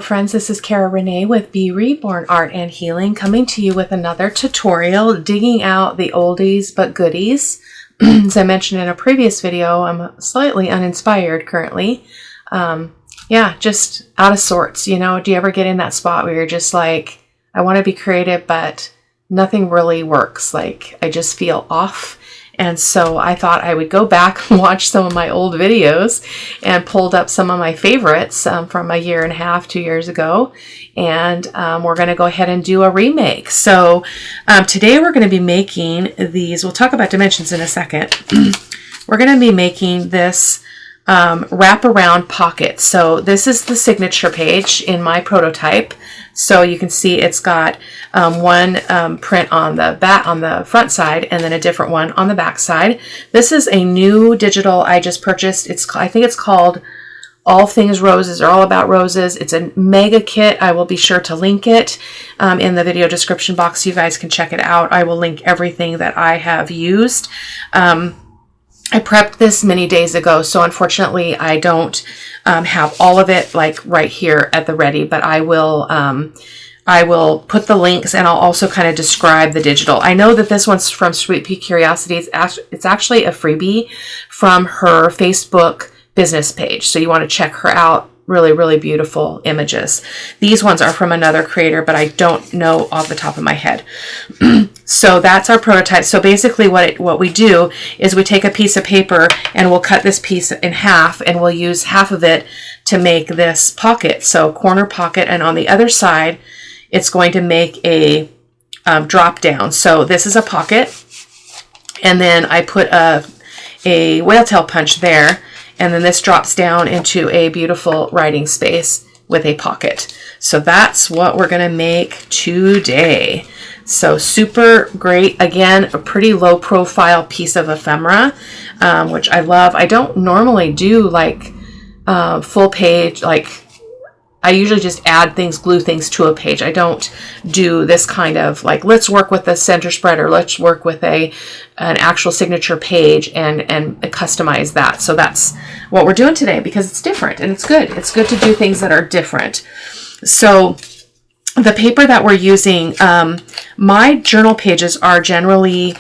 friends, this is Cara-Renee with B.Reborn Art and Healing, coming to you with another tutorial, digging out the oldies but goodies. As I mentioned in a previous video, I'm slightly uninspired currently. Yeah, just out of sorts, you know. Do you ever get in that spot where you're just like, I want to be creative, but nothing really works? Like, I just feel off. And so I thought I would go back and watch some of my old videos and pulled up some of my favorites from a year and a half, 2 years ago. And we're going to go ahead and do a remake. So today we're going to be making these. We'll talk about dimensions in a second. We're going to be making this wraparound pocket. So this is the signature page in my prototype. So you can see it's got one print on the front side and then a different one on the back side. This is a new digital I just purchased. I think it's called All Things Roses, or All About Roses. It's a mega kit. I will be sure to link it in the video description box so you guys can check it out. I will link everything that I have used. I prepped this many days ago, so unfortunately I don't have all of it like right here at the ready, but I will put the links, and I'll also kind of describe the digital. I know that this one's from Sweet Pea Curiosities. It's actually a freebie from her Facebook business page, so you want to check her out. Really, really beautiful images. These ones are from another creator, but I don't know off the top of my head. So that's our prototype. So basically what we do is we take a piece of paper and we'll cut this piece in half, and we'll use half of it to make this pocket. So corner pocket, and on the other side, it's going to make a drop down. So this is a pocket, and then I put a whale tail punch there, and then this drops down into a beautiful writing space with a pocket. So that's what we're going to make today. So super great. Again, a pretty low profile piece of ephemera, which I love. I don't normally do like full page. Like, I usually just add things, glue things to a page. I don't do this kind of like, let's work with the center spread, or let's work with an actual signature page and customize that. So that's what we're doing today, because it's different and it's good. It's good to do things that are different. So the paper that we're using, my journal pages are generally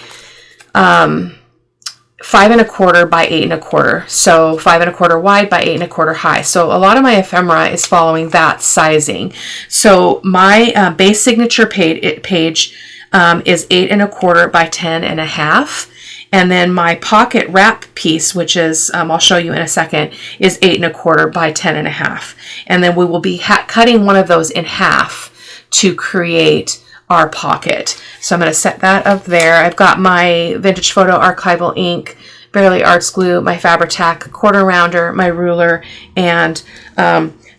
5 1/4 by 8 1/4. So 5 1/4 wide by 8 1/4 high. So a lot of my ephemera is following that sizing. So my base signature page is 8 1/4 by 10 1/2. And then my pocket wrap piece, which is, I'll show you in a second, is 8 1/4 by 10 1/2. And then we will be cutting one of those in half to create our pocket. So I'm going to set that up there. I've got my Vintage Photo Archival ink, Barely Arts glue, my Fabri-Tac quarter rounder, my ruler, and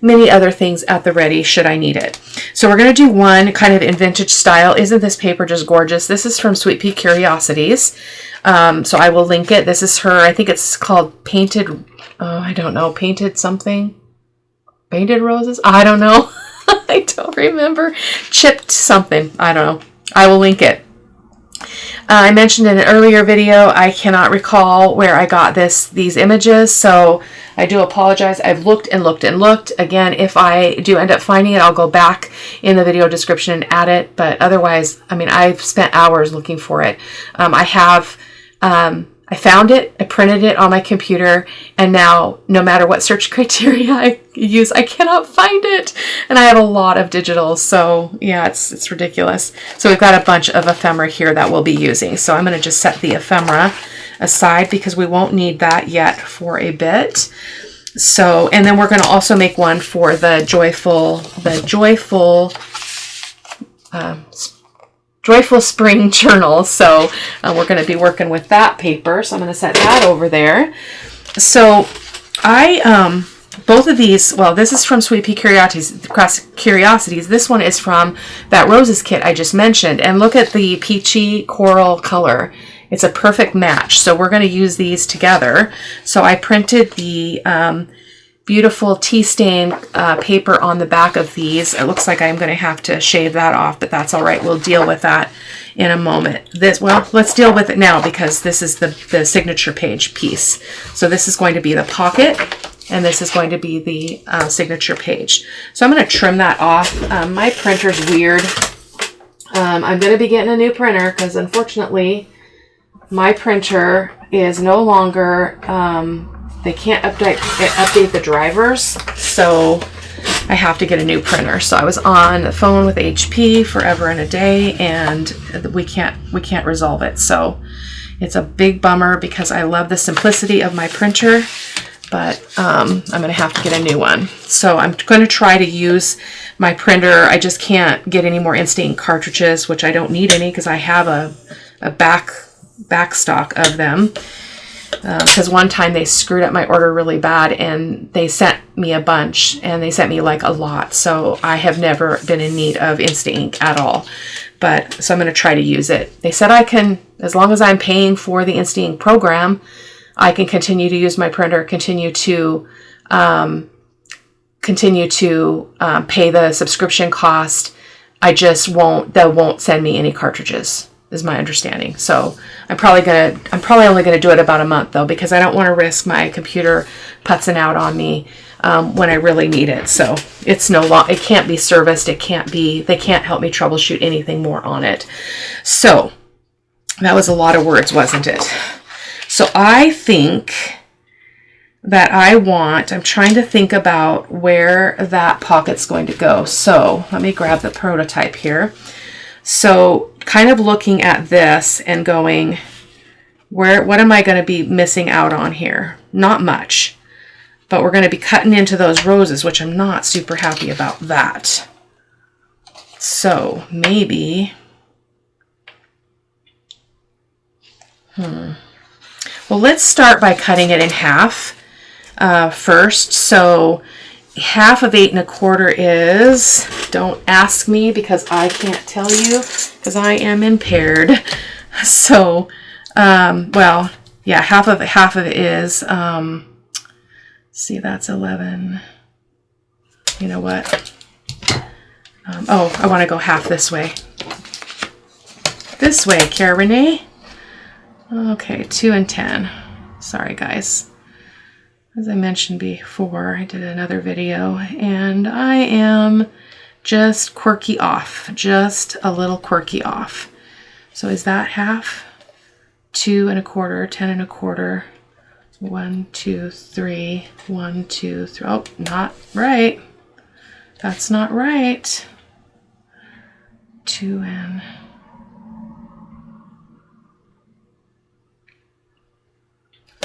many other things at the ready should I need it. So we're going to do one kind of in vintage style. Isn't this paper just gorgeous? This is from Sweet Pea Curiosities. So I will link it. This is her, I think it's called Painted, I don't know, Painted something? Painted Roses? I don't know. I don't remember. Chipped something. I don't know. I will link it. I mentioned in an earlier video, I cannot recall where I got these images, so I do apologize. I've looked and looked and looked. Again, if I do end up finding it, I'll go back in the video description and add it. But otherwise, I mean, I've spent hours looking for it. I found it, I printed it on my computer, and now no matter what search criteria I use, I cannot find it. And I have a lot of digitals, so yeah, it's ridiculous. So we've got a bunch of ephemera here that we'll be using. So I'm going to just set the ephemera aside because we won't need that yet for a bit. So, and then we're going to also make one for the joyful Spring Journal. So we're going to be working with that paper. So I'm going to set that over there. So both of these, well, this is from Sweet Pea Curiosities. This one is from that Roses kit I just mentioned. And look at the peachy coral color. It's a perfect match. So we're going to use these together. So I printed the beautiful tea stain paper on the back of these. It looks like I'm going to have to shave that off, but that's all right. We'll deal with that in a moment. Well, let's deal with it now because this is the signature page piece. So this is going to be the pocket. And this is going to be the signature page. So I'm going to trim that off. My printer's weird. I'm going to be getting a new printer because unfortunately my printer is no longer, they can't update the drivers. So I have to get a new printer. So I was on the phone with HP forever and a day, and we can't resolve it. So it's a big bummer because I love the simplicity of my printer, but I'm going to have to get a new one. So I'm going to try to use my printer. I just can't get any more Instant Ink cartridges, which I don't need any because I have a back stock of them. Because one time they screwed up my order really bad and they sent me a bunch, and they sent me like a lot. So I have never been in need of Instant Ink at all. But so I'm going to try to use it. They said I can, as long as I'm paying for the Instant Ink program, I can continue to use my printer, continue to pay the subscription cost. I just won't, they won't send me any cartridges, is my understanding. So I'm probably only gonna do it about a month though, because I don't want to risk my computer putzing out on me when I really need it. So it's it can't be serviced. They can't help me troubleshoot anything more on it. So that was a lot of words, wasn't it? So I think that I'm trying to think about where that pocket's going to go. So let me grab the prototype here. So kind of looking at this and going, what am I going to be missing out on here? Not much, but we're going to be cutting into those roses, which I'm not super happy about that. So maybe, well, let's start by cutting it in half first. So half of 8 1/4 is, don't ask me because I can't tell you because I am impaired. So, well, yeah, half of it is, see, that's 11. You know what? Oh, I want to go half this way. This way, Cara-Renee. Okay, 2 and 10. Sorry, guys. As I mentioned before, I did another video, and I am just quirky off. Just a little quirky off. So is that half? 2 1/4, 10 1/4. 1, 2, 3. 1, 2, 3. Oh, not right. That's not right. 2 and...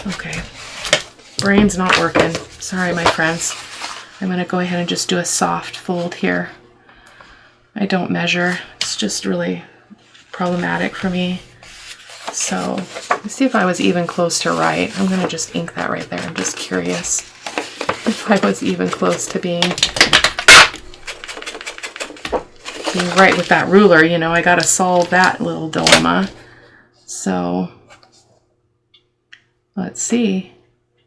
Okay. Brain's not working. Sorry, my friends. I'm going to go ahead and just do a soft fold here. I don't measure. It's just really problematic for me. So let's see if I was even close to right. I'm going to just ink that right there. I'm just curious if I was even close to being right with that ruler. You know, I got to solve that little dilemma. So let's see.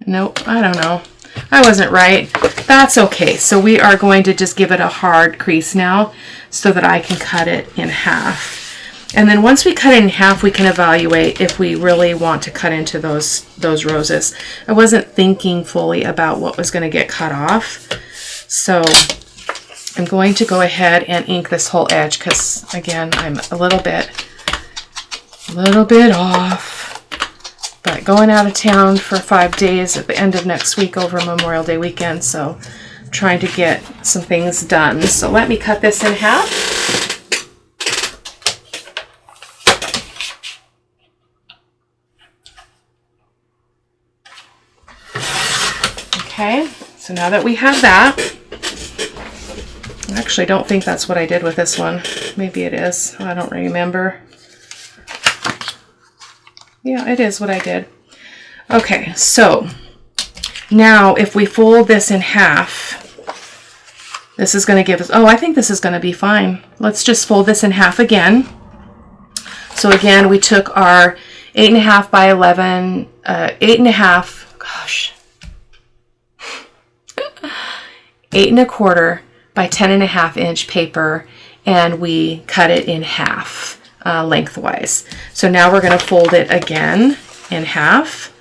Nope, I don't know. I wasn't right. That's okay. So we are going to just give it a hard crease now so that I can cut it in half. And then once we cut it in half, we can evaluate if we really want to cut into those roses. I wasn't thinking fully about what was going to get cut off. So I'm going to go ahead and ink this whole edge because, again, I'm a little bit off. But going out of town for 5 days at the end of next week over Memorial Day weekend, so I'm trying to get some things done. So let me cut this in half. Okay, so now that we have that, I actually don't think that's what I did with this one. Maybe it is. I don't remember. Yeah, it is what I did. Okay, so now if we fold this in half, this is going to give us, oh, I think this is going to be fine. Let's just fold this in half again. So again, we took our 8 1/2 by 11, 8 1/2, gosh, 8 1/4 by 10 1/2 inch paper, and we cut it in half. Lengthwise. So now we're going to fold it again in half.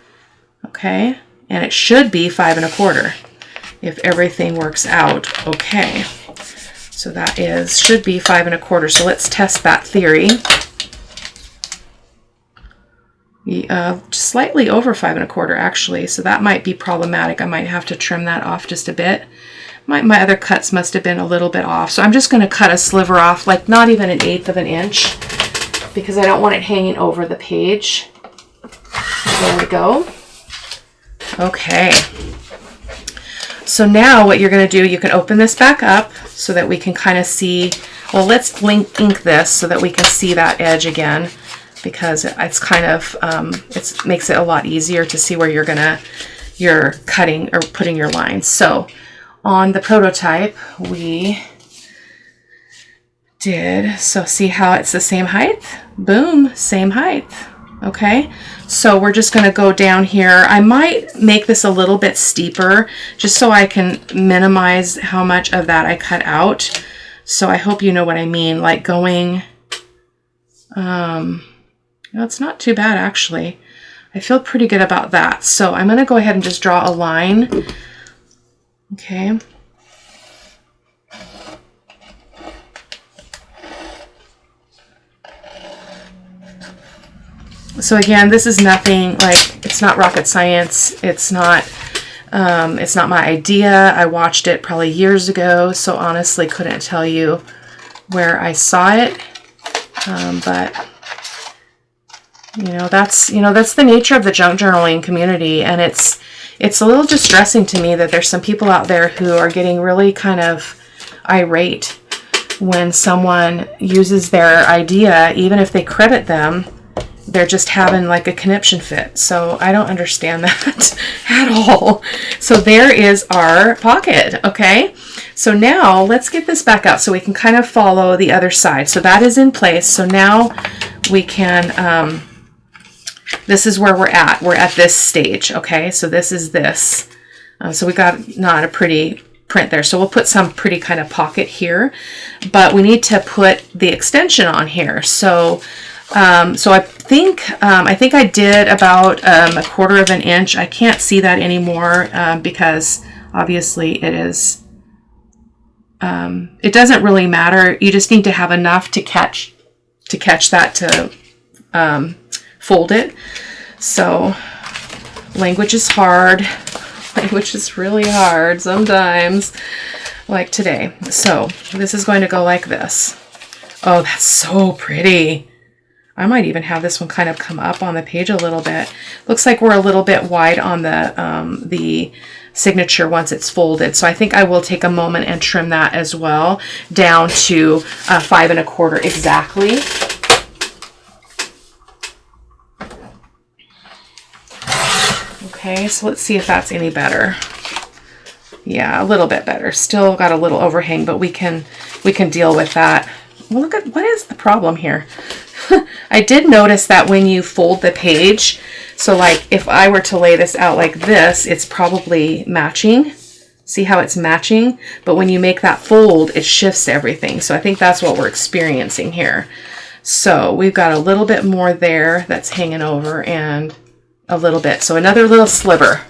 Okay, and it should be 5 1/4 if everything works out okay. So that should be 5 1/4. So let's test that theory. Slightly over 5 1/4 actually, so that might be problematic. I might have to trim that off just a bit. My other cuts must have been a little bit off, so I'm just going to cut a sliver off, like not even 1/8 of an inch, because I don't want it hanging over the page. There we go. Okay. So now what you're going to do, you can open this back up so that we can kind of see, well, let's ink this so that we can see that edge again, because it's kind of, it makes it a lot easier to see where you're cutting or putting your lines. So on the prototype, we did, so see how it's the same height? Boom, same height. Okay, so we're just going to go down here. I might make this a little bit steeper just so I can minimize how much of that I cut out. So I hope you know what I mean, like going, no, it's not too bad actually. I feel pretty good about that. So I'm going to go ahead and just draw a line. Okay. So again, this is nothing, like, it's not rocket science. It's not my idea. I watched it probably years ago, so honestly couldn't tell you where I saw it. But that's the nature of the junk journaling community, and it's a little distressing to me that there's some people out there who are getting really kind of irate when someone uses their idea, even if they credit them. They're just having like a conniption fit. So I don't understand that at all. So there is our pocket. Okay. So now let's get this back out so we can kind of follow the other side. So that is in place. So now we can, this is where we're at. We're at this stage. Okay. So this is this. So we got not a pretty print there. So we'll put some pretty kind of pocket here, but we need to put the extension on here. So I think I did about 1/4 of an inch. I can't see that anymore because obviously it is. It doesn't really matter. You just need to have enough to catch that to fold it. So language is hard. Language is really hard sometimes, like today. So this is going to go like this. Oh, that's so pretty. I might even have this one kind of come up on the page a little bit. Looks like we're a little bit wide on the signature once it's folded. So I think I will take a moment and trim that as well down to 5 1/4 exactly. Okay, so let's see if that's any better. Yeah, a little bit better. Still got a little overhang, but we can deal with that. Well, look at, what is the problem here? I did notice that when you fold the page, so like if I were to lay this out like this, it's probably matching. See how it's matching? But when you make that fold, it shifts everything. So I think that's what we're experiencing here. So we've got a little bit more there that's hanging over and a little bit. So another little sliver.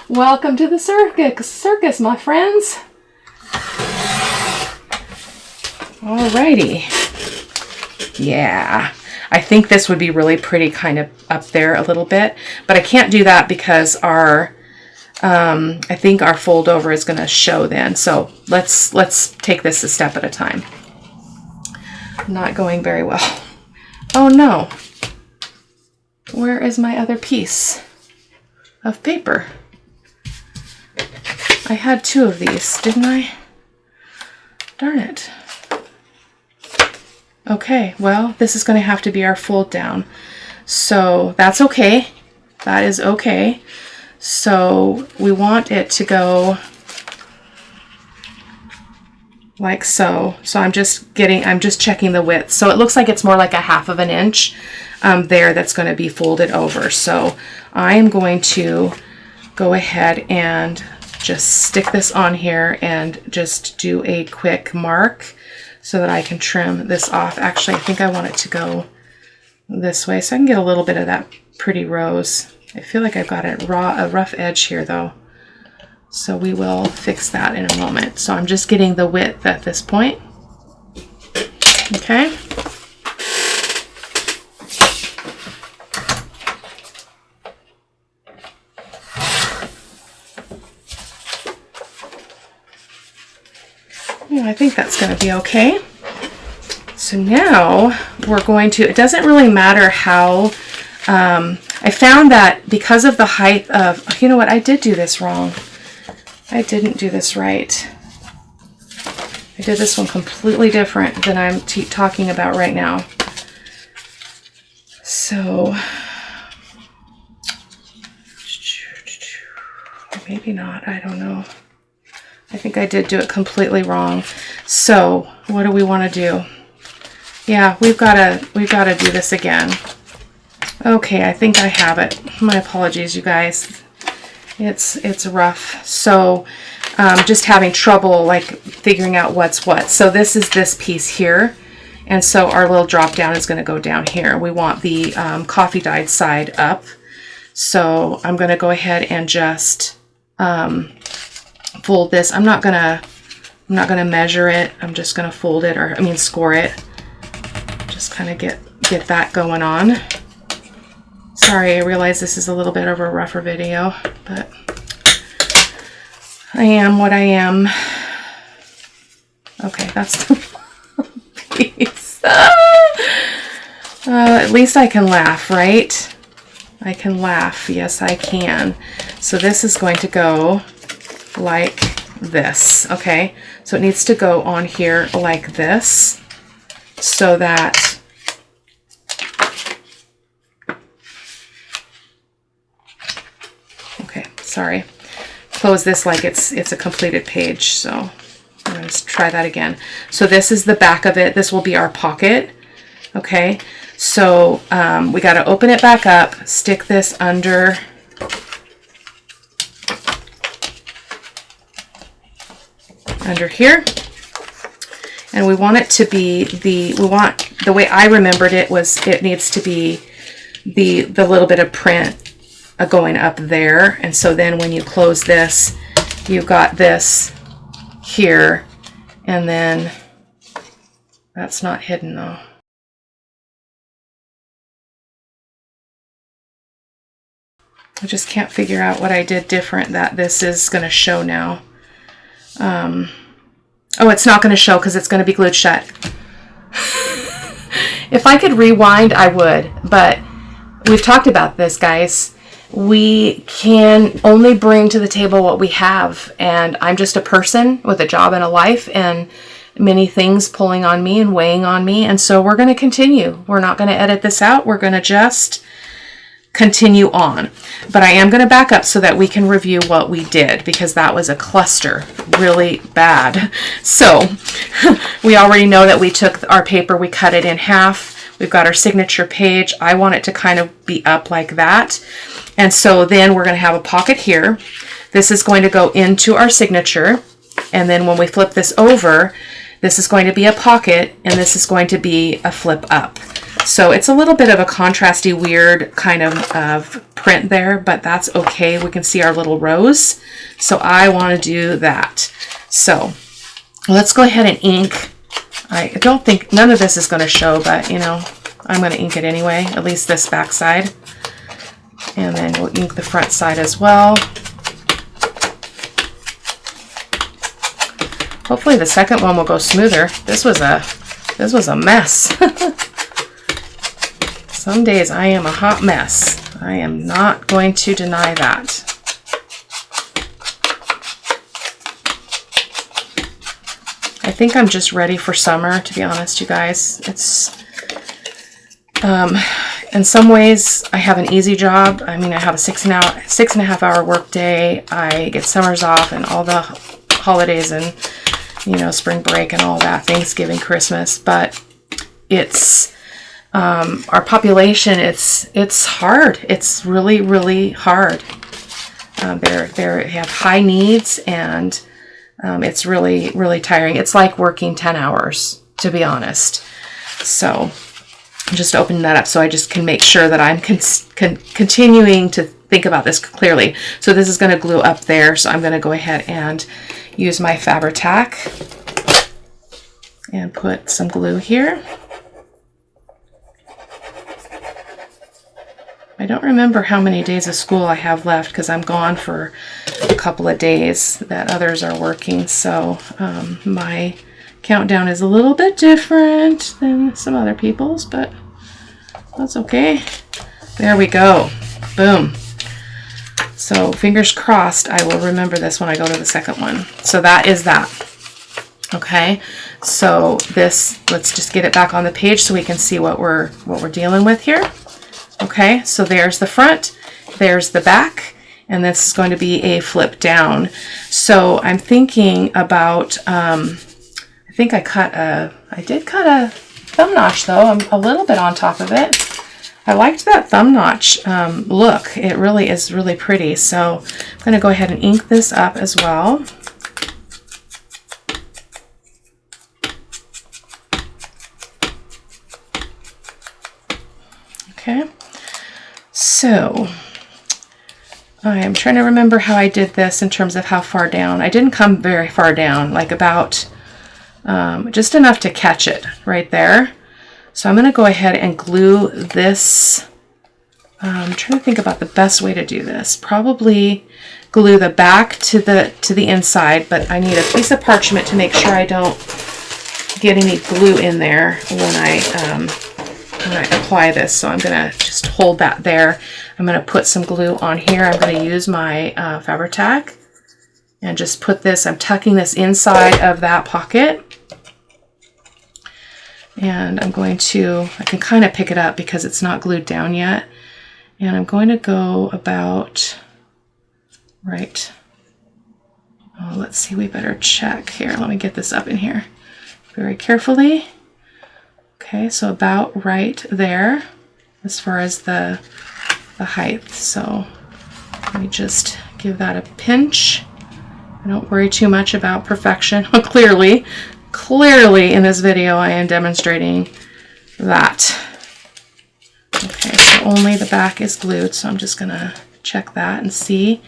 Welcome to the circus, my friends. Alrighty. Yeah, I think this would be really pretty kind of up there a little bit, but I can't do that because our, I think our fold over is going to show then. So let's take this a step at a time. Not going very well. Oh no. Where is my other piece of paper? I had 2 of these, didn't I? Darn it. Okay, well, this is going to have to be our fold down. So that's okay. That is okay. So we want it to go like so. So I'm just checking the width. So it looks like it's more like a 1/2 of an inch there that's going to be folded over. So I am going to go ahead and just stick this on here and just do a quick mark so that I can trim this off. Actually, I think I want it to go this way so I can get a little bit of that pretty rose I feel like I've got a rough edge here though. So we will fix that in a moment. So I'm just getting the width at this point. Okay. I think that's going to be okay. So now we're going to, it doesn't really matter how, I found that because of the height of, you know what, I did do this wrong. I didn't do this right. I did this one completely different than I'm talking about right now. So, maybe not, I don't know. I think I did do it completely wrong. So what do we want to do? Yeah, we've got to do this again. Okay, I think I have it. My apologies, you guys. It's rough. So just having trouble like figuring out what's what. So this is this piece here. And so our little drop down is going to go down here. We want the coffee dyed side up. So I'm going to go ahead and just fold this. I'm not gonna measure it. I'm just gonna fold it, or I mean score it. Just kind of get that going on. Sorry, I realize this is a little bit of a rougher video, but I am what I am. Okay, that's the piece. At least I can laugh, right? I can laugh. Yes, I can. So this is going to go like this. Okay, so it needs to go on here like this, so that okay, sorry, close this like it's a completed page. So I'm going to try that again. So this is the back of it. This will be our pocket. Okay, so we got to open it back up, stick this under here, and we want it to be the way I remembered it was it needs to be the little bit of print going up there. And so then when you close this, you've got this here, and then that's not hidden though. I just can't figure out what I did different that this is going to show now. Oh, it's not going to show because it's going to be glued shut. If I could rewind, I would, but we've talked about this, guys. We can only bring to the table what we have, and I'm just a person with a job and a life and many things pulling on me and weighing on me, and so we're going to continue. We're not going to edit this out. We're going to just continue on. But I am going to back up so that we can review what we did, because that was a cluster, really bad. So we already know that we took our paper, we cut it in half. We've got our signature page. I want it to kind of be up like that. And so then we're going to have a pocket here. This is going to go into our signature. And then when we flip this over, this is going to be a pocket, and this is going to be a flip up. So it's a little bit of a contrasty, weird kind of print there, but that's okay. We can see our little rows. So I want to do that. So let's go ahead and ink. I don't think, none of this is going to show, but you know, I'm going to ink it anyway, at least this back side. And then we'll ink the front side as well. Hopefully the second one will go smoother. This was a mess. Some days I am a hot mess. I am not going to deny that. I think I'm just ready for summer, to be honest, you guys. It's in some ways I have an easy job. I mean, I have a 6.5 hour work day. I get summers off and all the holidays and, you know, spring break and all that, Thanksgiving, Christmas, but it's our population, it's hard. It's really, really hard. They have high needs, and it's really, really tiring. It's like working 10 hours, to be honest. So I'm just opening that up so I just can make sure that I'm continuing to think about this clearly. So this is going to glue up there. So I'm going to go ahead and use my Fabri-Tac and put some glue here. I don't remember how many days of school I have left because I'm gone for a couple of days that others are working. So my countdown is a little bit different than some other people's, but that's okay. There we go. Boom. So fingers crossed I will remember this when I go to the second one. So that is that. Okay, so this, let's just get it back on the page so we can see what we're dealing with here. Okay, so there's the front, there's the back, and this is going to be a flip down. So I'm thinking about, I think I did cut a thumb notch though. I'm a little bit on top of it. I liked that thumb notch look. It really is really pretty. So I'm going to go ahead and ink this up as well. Okay. So I am trying to remember how I did this in terms of how far down. I didn't come very far down, like about just enough to catch it right there. So I'm going to go ahead and glue this. I'm trying to think about the best way to do this. Probably glue the back to the inside, but I need a piece of parchment to make sure I don't get any glue in there when I apply this. So I'm going to just hold that there. I'm going to put some glue on here. I'm going to use my Fabri-Tac and just put this, I'm tucking this inside of that pocket. And I'm going to, I can kind of pick it up because it's not glued down yet. And I'm going to go about right. Oh, let's see, we better check here. Let me get this up in here very carefully. Okay, so about right there as far as the height. So let me just give that a pinch. I don't worry too much about perfection. Clearly in this video I am demonstrating that. Okay, so only the back is glued, so I'm just gonna check that and see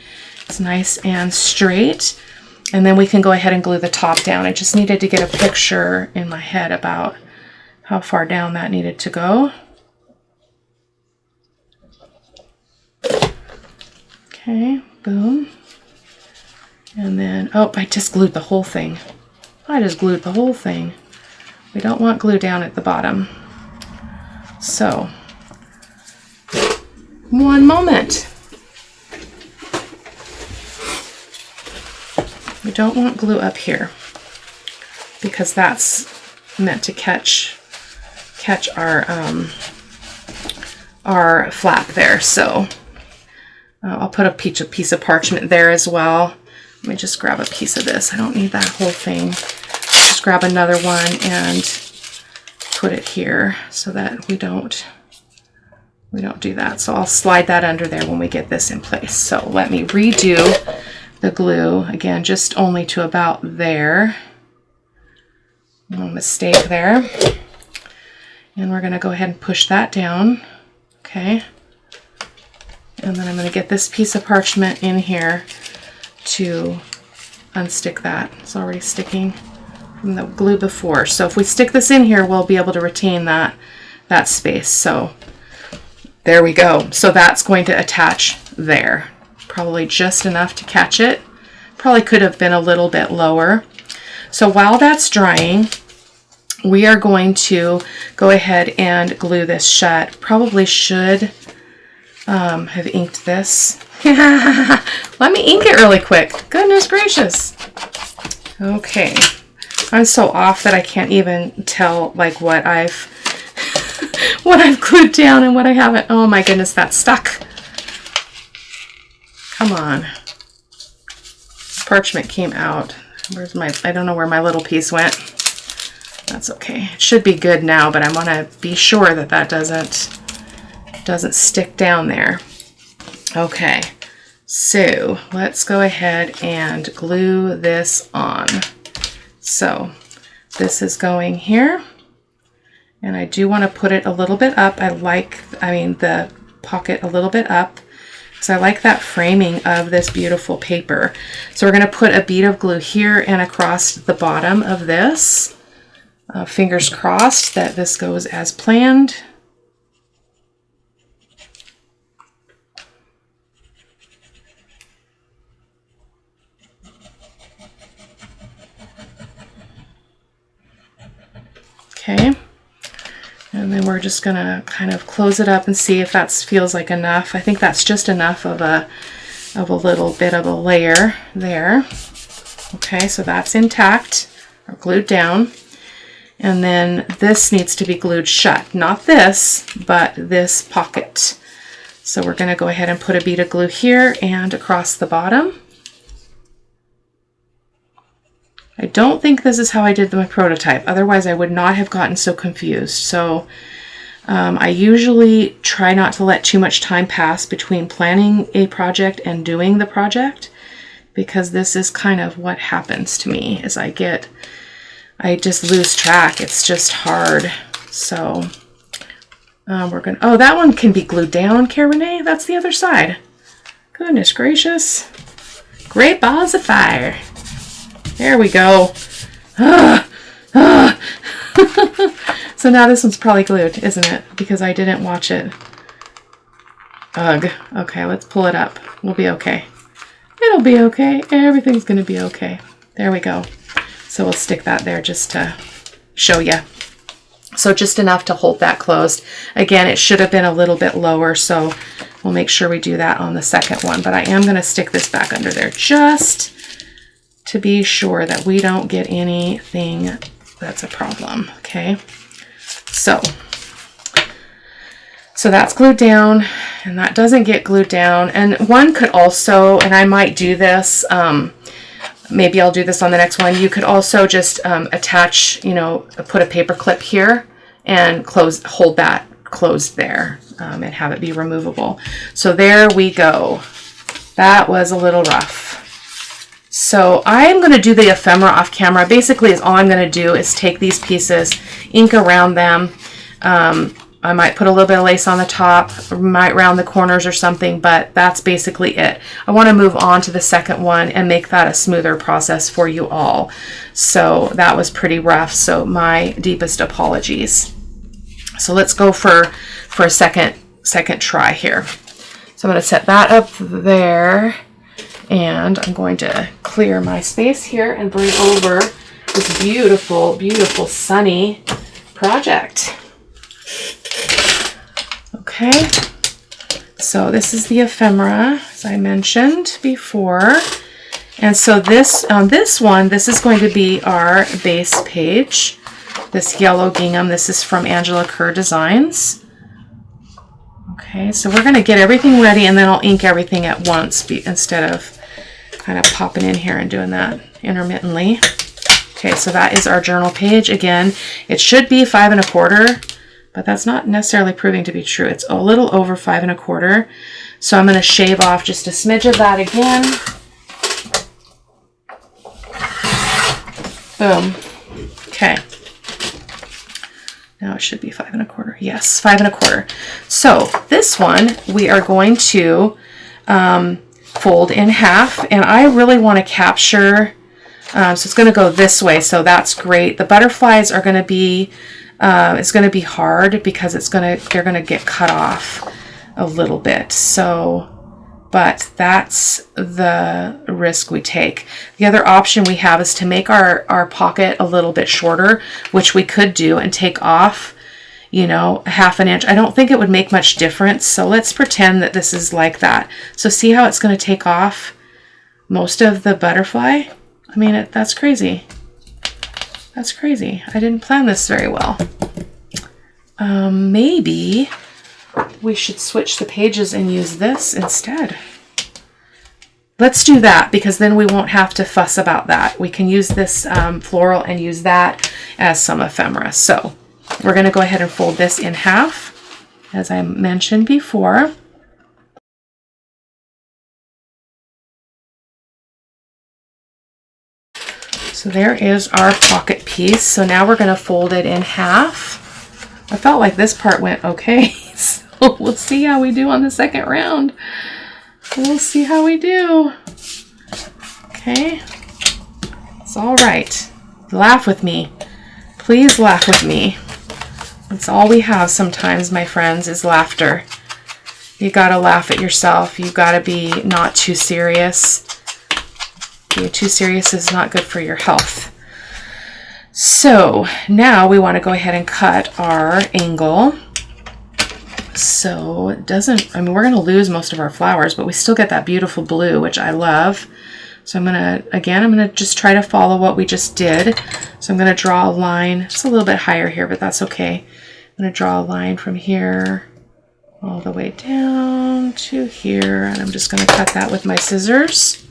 it's nice and straight. And then we can go ahead and glue the top down. I just needed to get a picture in my head about how far down that needed to go. Okay, boom. And then, oh, I just glued the whole thing. I just glued the whole thing. We don't want glue down at the bottom. So, one moment. We don't want glue up here because that's meant to catch our flap there. So I'll put a piece of parchment there as well. Let me just grab a piece of this. I don't need that whole thing. Just grab another one and put it here so that we don't do that. So I'll slide that under there when we get this in place. So let me redo the glue again, just only to about there. No mistake there. And we're going to go ahead and push that down. Okay. And then I'm going to get this piece of parchment in here to unstick that. It's already sticking from the glue before. So if we stick this in here, we'll be able to retain that space. So there we go. So that's going to attach there. Probably just enough to catch it. Probably could have been a little bit lower. So while that's drying, we are going to go ahead and glue this shut. Probably should have inked this. Let me ink it really quick. Goodness gracious. Okay. I'm so off that I can't even tell like what I've glued down and what I haven't. Oh my goodness, that's stuck. Come on. Parchment came out. Where's my, I don't know where my little piece went. That's okay. It should be good now, but I want to be sure that that doesn't stick down there. Okay. So let's go ahead and glue this on. So this is going here, and I do want to put it a little bit up. I mean the pocket a little bit up. because I like that framing of this beautiful paper. So we're going to put a bead of glue here and across the bottom of this. Fingers crossed that this goes as planned. Okay, and then we're just gonna kind of close it up and see if that feels like enough. I think that's just enough of a little bit of a layer there. Okay, so that's intact or glued down. And then this needs to be glued shut. Not this, but this pocket. So we're gonna go ahead and put a bead of glue here and across the bottom. I don't think this is how I did my prototype. Otherwise, I would not have gotten so confused. So I usually try not to let too much time pass between planning a project and doing the project, because this is kind of what happens to me is I just lose track. It's just hard. So we're gonna, oh, that one can be glued down, Cara-Renee. That's the other side. Goodness gracious. Great balls of fire. There we go. So now this one's probably glued, isn't it? Because I didn't watch it. Ugh. Okay, let's pull it up. We'll be okay. It'll be okay. Everything's going to be okay. There we go. So we'll stick that there just to show you. So just enough to hold that closed. Again, it should have been a little bit lower, so we'll make sure we do that on the second one. But I am going to stick this back under there just to be sure that we don't get anything that's a problem. Okay, so that's glued down, and that doesn't get glued down. And one could also, and I might do this, maybe I'll do this on the next one, you could also just attach, you know, put a paper clip here and hold that closed there, and have it be removable. So there we go. That was a little rough. So I'm going to do the ephemera off camera. Basically, all I'm going to do is take these pieces, ink around them. I might put a little bit of lace on the top, might round the corners or something, but that's basically it. I want to move on to the second one and make that a smoother process for you all. So that was pretty rough, so my deepest apologies. So let's go for a second try here. So I'm going to set that up there. And I'm going to clear my space here and bring over this beautiful, beautiful sunny project. Okay, so this is the ephemera, as I mentioned before. And so this, on this one, this is going to be our base page. This yellow gingham, this is from Angela Kerr Designs. Okay, so we're going to get everything ready, and then I'll ink everything at once instead of kind of popping in here and doing that intermittently. Okay, so that is our journal page. Again, it should be 5 1/4, but that's not necessarily proving to be true. It's a little over 5 1/4. So I'm going to shave off just a smidge of that again. Boom. Okay. Now it should be 5 1/4. Yes, 5 1/4. So this one we are going to fold in half, and I really want to capture, so it's going to go this way, so that's great. The butterflies are going to be, it's going to be hard because they're going to get cut off a little bit. So, but that's the risk we take. The other option we have is to make our pocket a little bit shorter, which we could do, and take off, you know, 1/2 inch. I don't think it would make much difference. So let's pretend that this is like that. So see how it's going to take off most of the butterfly? I mean, that's crazy. That's crazy. I didn't plan this very well. Maybe we should switch the pages and use this instead. Let's do that, because then we won't have to fuss about that. We can use this floral and use that as some ephemera. So we're going to go ahead and fold this in half, as I mentioned before. So there is our pocket piece. So now we're going to fold it in half. I felt like this part went okay, so we'll see how we do on the second round. We'll see how we do. Okay. It's all right. Laugh with me. Please laugh with me. That's all we have sometimes, my friends, is laughter. You gotta laugh at yourself. You gotta be not too serious. Being too serious is not good for your health. So now we want to go ahead and cut our angle. So it doesn't, I mean, we're going to lose most of our flowers, but we still get that beautiful blue, which I love. So I'm going to just try to follow what we just did. So I'm going to draw a line. It's a little bit higher here, but that's okay. I'm going to draw a line from here all the way down to here. And I'm just going to cut that with my scissors.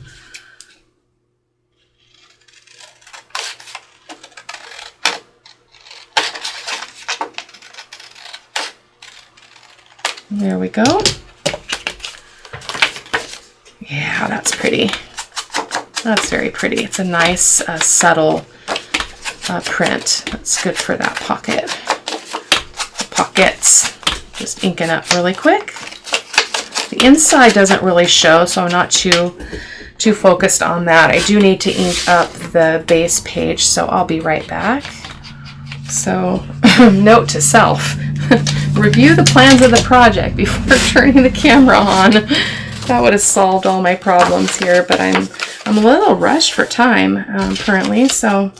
There we go. Yeah, that's pretty. That's very pretty. It's a nice, subtle print. That's good for that pocket. Pockets. Just inking up really quick. The inside doesn't really show, so I'm not too focused on that. I do need to ink up the base page, so I'll be right back. So, note to self. Review the plans of the project before turning the camera on. That would have solved all my problems here, but I'm a little rushed for time currently, so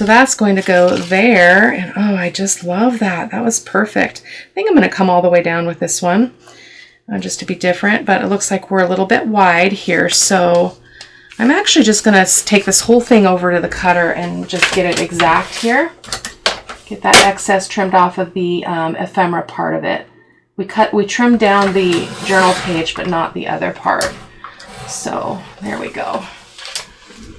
that's going to go there. And oh, I just love that. That was perfect. I think I'm going to come all the way down with this one just to be different, but it looks like we're a little bit wide here, so I'm actually just going to take this whole thing over to the cutter and just get it exact here. Get that excess trimmed off of the ephemera part of it. We trimmed down the journal page, but not the other part. So there we go.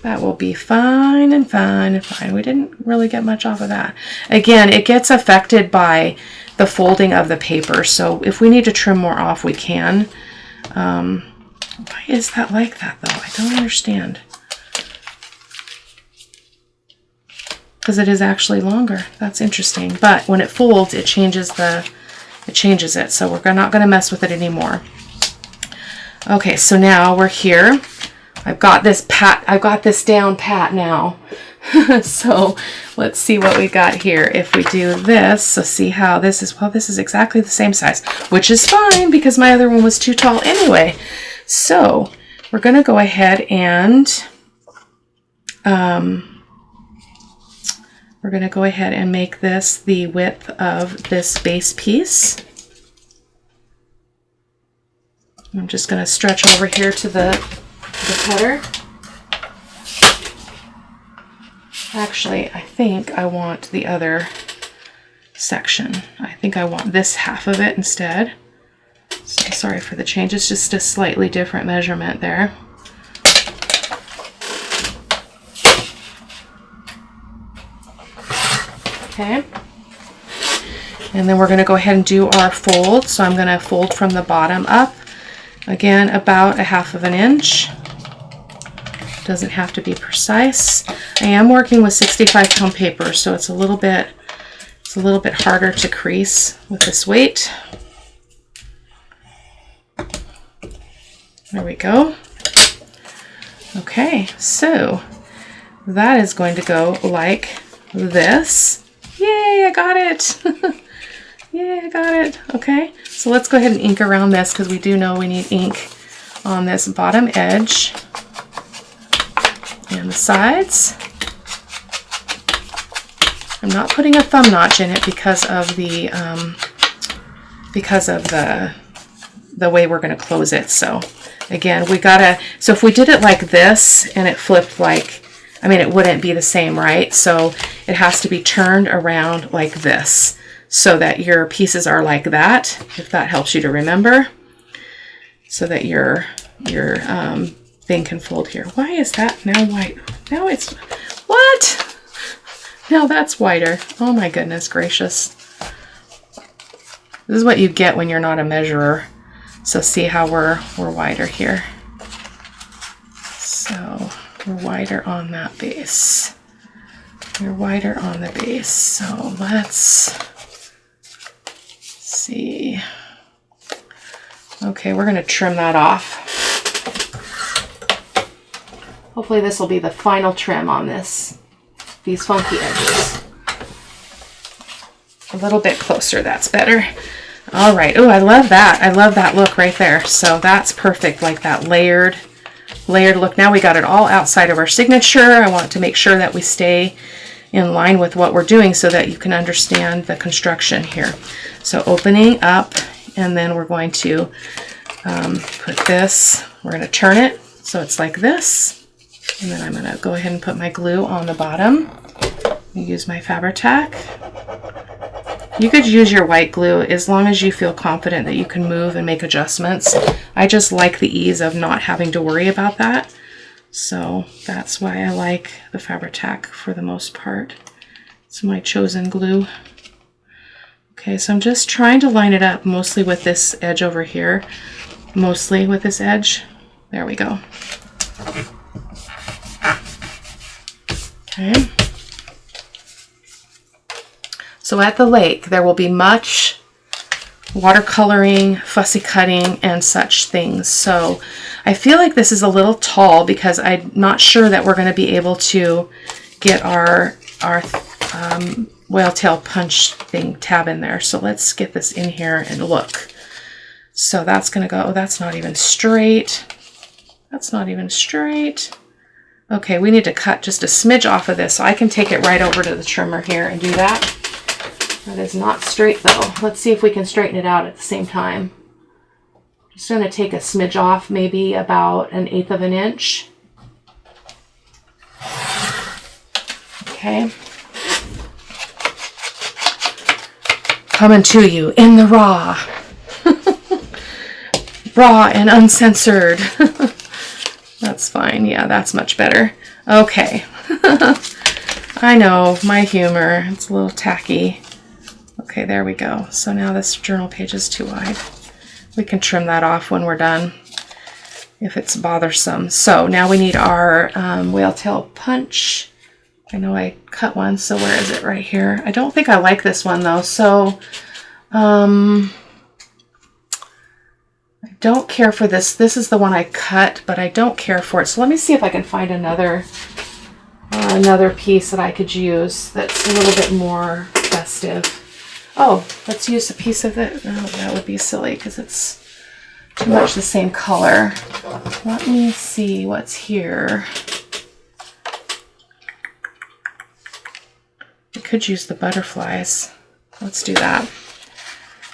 That will be fine and fine and fine. We didn't really get much off of that. Again, it gets affected by the folding of the paper. So if we need to trim more off, we can. Why is that like that though? I don't understand. Because it is actually longer. That's interesting. But when it folds, it changes it. So we're not going to mess with it anymore. Okay, so now we're here. I've got this down pat now. So let's see what we got here. If we do this, so see how this is, well, this is exactly the same size, which is fine because my other one was too tall anyway. So we're going to go ahead and make this the width of this base piece. I'm just going to stretch over here to the cutter. Actually, I think I want the other section. I think I want this half of it instead. So sorry for the change. It's just a slightly different measurement there. Okay. And then we're going to go ahead and do our fold. So I'm going to fold from the bottom up. Again, about 1/2 inch. Doesn't have to be precise. I am working with 65-pound paper, so it's a little bit harder to crease with this weight. There we go. Okay, so that is going to go like this. Yay, I got it. Yay, I got it. Okay, so let's go ahead and ink around this because we do know we need ink on this bottom edge and the sides. I'm not putting a thumb notch in it because of the way we're going to close it. So again, so if we did it like this and it flipped it wouldn't be the same, right? So it has to be turned around like this so that your pieces are like that, if that helps you to remember, so that your thing can fold here. Why is that now white? Now it's, what? Now that's whiter. Oh my goodness gracious. This is what you get when you're not a measurer. So see how we're wider here. So we're wider on that base. We're wider on the base. So let's see. Okay, we're going to trim that off. Hopefully this will be the final trim on these funky edges. A little bit closer, that's better. All right, oh, I love that. I love that look right there. So that's perfect, like that layered look. Now we got it all outside of our signature. I want to make sure that we stay in line with what we're doing so that you can understand the construction here. So opening up, and then we're going to put this, we're going to turn it so it's like this. And then I'm going to go ahead and put my glue on the bottom. Use my Fabri-Tac. You could use your white glue as long as you feel confident that you can move and make adjustments. I just like the ease of not having to worry about that. So that's why I like the Fabri-Tac for the most part. It's my chosen glue. Okay, so I'm just trying to line it up mostly with this edge over here. Mostly with this edge. There we go. Okay. So at the lake, there will be much watercoloring, fussy cutting, and such things. So I feel like this is a little tall because I'm not sure that we're going to be able to get our whale tail punch thing tab in there. So let's get this in here and look. So that's going to go, oh, that's not even straight. That's not even straight. Okay, we need to cut just a smidge off of this, so I can take it right over to the trimmer here and do that. That is not straight though. Let's see if we can straighten it out at the same time. Just going to take a smidge off, maybe about 1/8 of an inch. Okay. Coming to you in the raw. Raw and uncensored. That's fine. Yeah, that's much better. Okay. I know, my humor. It's a little tacky. Okay, there we go. So now this journal page is too wide. We can trim that off when we're done if it's bothersome. So now we need our whale tail punch. I know I cut one, so where is it? Right here. I don't think I like this one though, so I don't care for this. This is the one I cut, but I don't care for it. So let me see if I can find another piece that I could use that's a little bit more festive. Oh, let's use a piece of it. No, that would be silly because it's too much the same color. Let me see what's here. We could use the butterflies. Let's do that.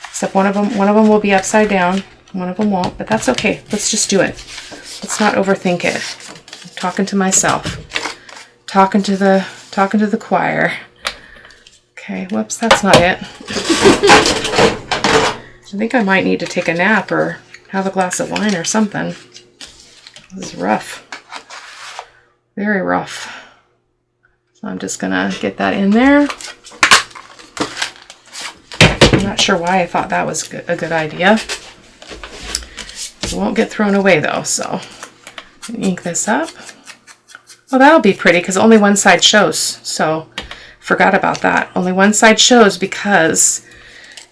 Except one of them will be upside down. One of them won't, but that's okay. Let's just do it. Let's not overthink it. I'm talking to myself. Talking to the choir. Okay, whoops, that's not it. I think I might need to take a nap or have a glass of wine or something. This is rough. Very rough. So I'm just gonna get that in there. I'm not sure why I thought that was a good idea. It won't get thrown away though, so ink this up. Well, that'll be pretty because only one side shows, so forgot about that. Only one side shows because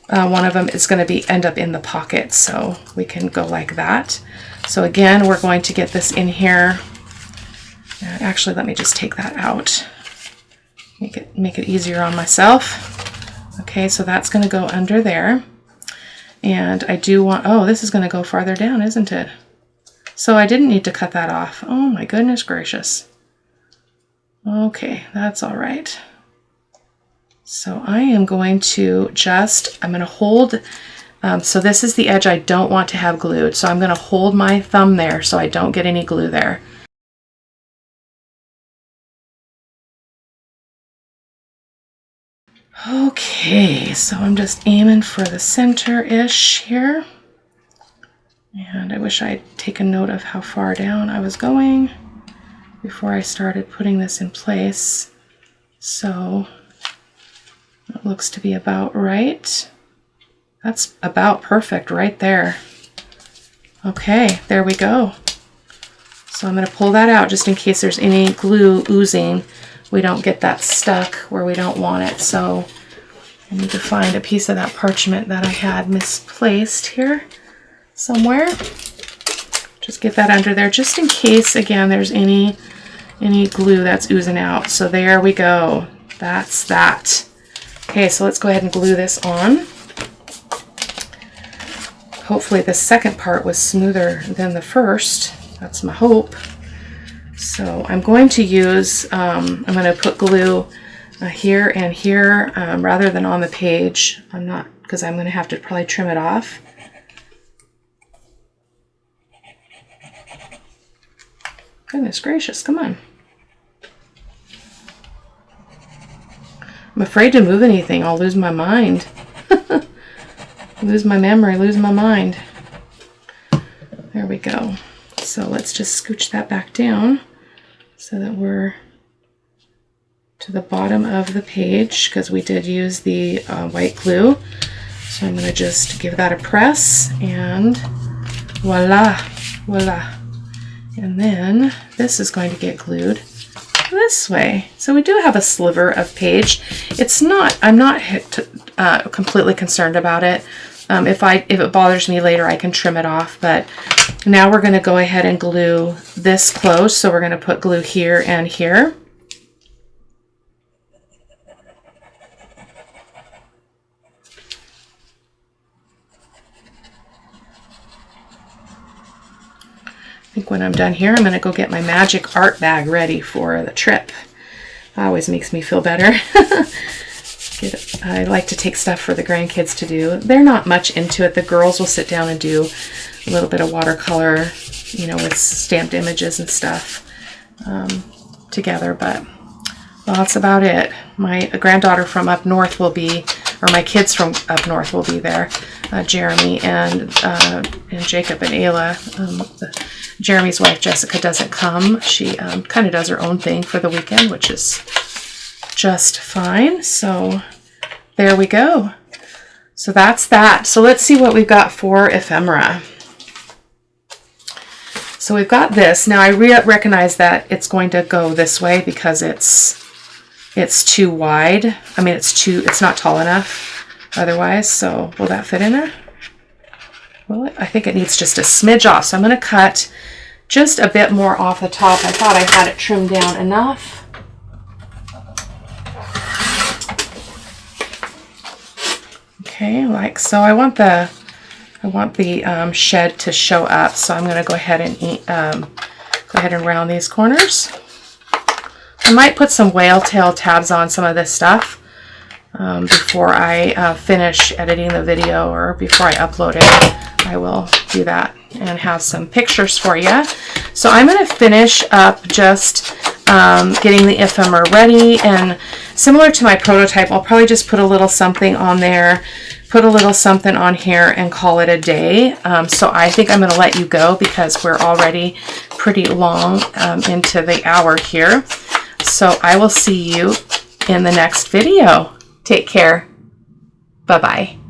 one of them is going to end up in the pocket, so we can go like that. So again, we're going to get this in here. Actually, let me just take that out. Make it easier on myself. Okay, so that's going to go under there. And I do want, oh, this is going to go farther down, isn't it? So I didn't need to cut that off. Oh my goodness gracious. Okay, that's all right. So I am going to I'm going to hold, so this is the edge I don't want to have glued. So I'm going to hold my thumb there so I don't get any glue there. Okay, so I'm just aiming for the center-ish here. And I wish I'd taken note of how far down I was going before I started putting this in place. So it looks to be about right. That's about perfect right there. Okay, there we go. So I'm going to pull that out just in case there's any glue oozing. We don't get that stuck where we don't want it. So I need to find a piece of that parchment that I had misplaced here. somewhere. Just get that under there just in case, again, there's any glue that's oozing out. So there we go. That's that. Okay, so let's go ahead and glue this on. Hopefully the second part was smoother than the first. That's my hope. So I'm going to use, I'm going to put glue here and here rather than on the page. I'm not, because I'm going to have to probably trim it off. Goodness gracious, come on. I'm afraid to move anything. I'll lose my mind. Lose my memory, lose my mind. There we go. So let's just scooch that back down so that we're to the bottom of the page, because we did use the white glue. So I'm going to just give that a press, and voila, voila. And then this is going to get glued this way. So we do have a sliver of page. It's not, I'm not completely concerned about it. If it bothers me later, I can trim it off. But now we're going to go ahead and glue this close. So we're going to put glue here and here. I think when I'm done here, I'm going to go get my magic art bag ready for the trip. That always makes me feel better. I like to take stuff for the grandkids to do. They're not much into it. The girls will sit down and do a little bit of watercolor, you know, with stamped images and stuff together. But well, that's about it. My granddaughter from up north will be, or my kids from up north will be there. Jeremy and Jacob and Ayla. Jeremy's wife Jessica doesn't come. She kind of does her own thing for the weekend, which is just fine. So there we go. So that's that. So let's see what we've got for ephemera. So we've got this. Now I recognize that it's going to go this way because it's too wide. I mean, it's not tall enough otherwise. So will that fit in there? Well, I think it needs just a smidge off. So I'm going to cut just a bit more off the top. I thought I had it trimmed down enough. Okay, like so. I want the shed to show up, so I'm going to go ahead and round these corners. I might put some whale tail tabs on some of this stuff before I finish editing the video, or before I upload it. I will do that and have some pictures for you. So I'm going to finish up just getting the ephemera ready, and similar to my prototype, I'll probably just put a little something on there, put a little something on here, and call it a day. So I think I'm going to let you go because we're already pretty long into the hour here. So I will see you in the next video. Take care. Bye-bye.